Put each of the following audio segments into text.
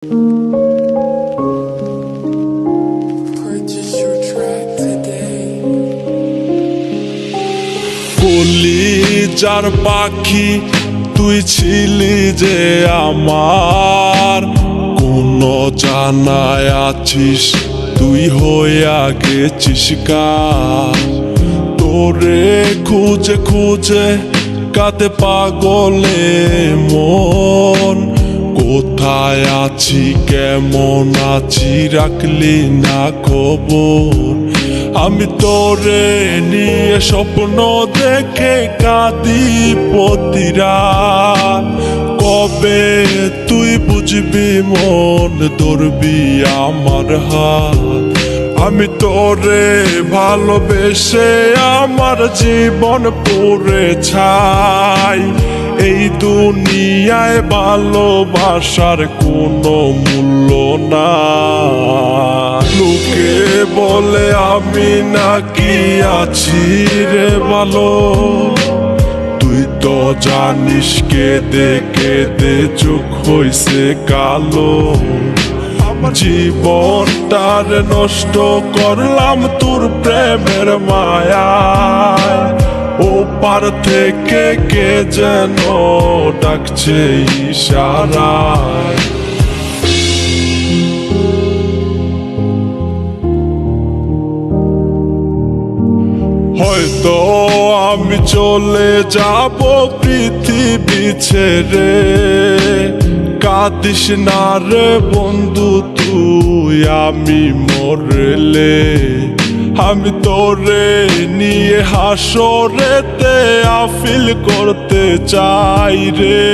Purchase your track today. কলিজার পাখি তুই ছিলি যে আমার, কোন জানায় আছিস তুই হইয়া গেছিস কার। তোরে খুঁজে খুঁজে কাঁদে পাগলে মন, কোথায় আছি কেমন আছি রাখলি না খবর। আমি তোরে নিয়ে স্বপ্ন দেখে কাঁদি প্রতি রাত, কবে তুই বুঝবি মন ধরবি আমার হাত। আমি তোরে ভালোবেসে আমার জীবন পুরে ছাই, এই দুনিয়ায় ভালোবাসার কোনো মূল্য না। লোকে বলে আমি নাকি আছি রে ভালো, তুই তো জানিস কেঁদে কেঁদে চোখ হইছে কালো। জীবনটার নষ্ট করলাম তোর প্রেমের মায়ায়, ও পার থেকে কে যেন ডাকছে ইশারায়। হয়তো আমি চলে যাব পৃথিবী ছেড়ে, কাঁদিস না রে বন্ধু তুই আমি মরলে। আমি তোরে নিয়ে হাসরেতে আফিল করতে চাই রে,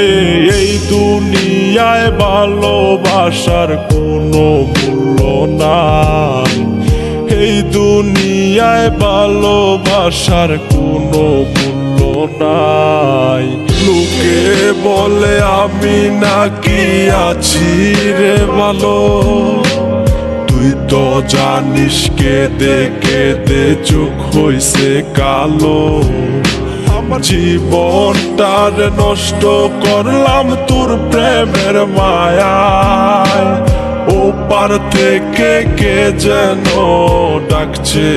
এই দুনিয়ায় ভালোবাসার কোনো মূল্য নাই, এই দুনিয়ায় ভালোবাসার কোনো মূল্য নাই। লোকে বলে আমি নাকি আছি রে ভালো, তুই তো জানিস কেঁদে কেঁদে চোখ হইছে কালো। আমার জীবনটার নষ্ট করলাম তোর প্রেমের মায়ায়, ও পার থেকে কে যেন ডাকছে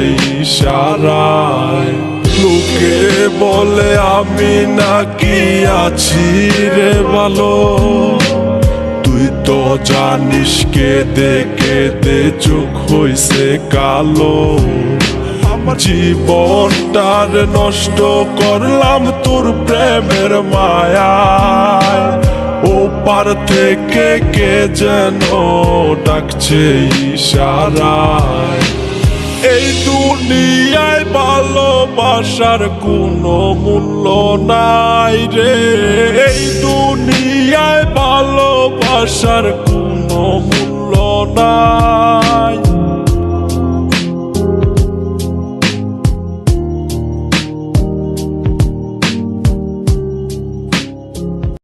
ইশারায়। লোকে বলে আমি নাকি আছি রে ভালো, তুই তো জানিস কেঁদে কেঁদে চোখ হইছে কালো। আমার জীবনটার নষ্ট করলাম তোর প্রেমের মায়ায়, ও পার থেকে কে যেন ডাকছে ইশারায়। এই দুনিয়ায় ভালোবাসার কোনো মূল্য নাই রে, এই দুনিয়ায় ভালোবাসার কোনো মূল্য নাই।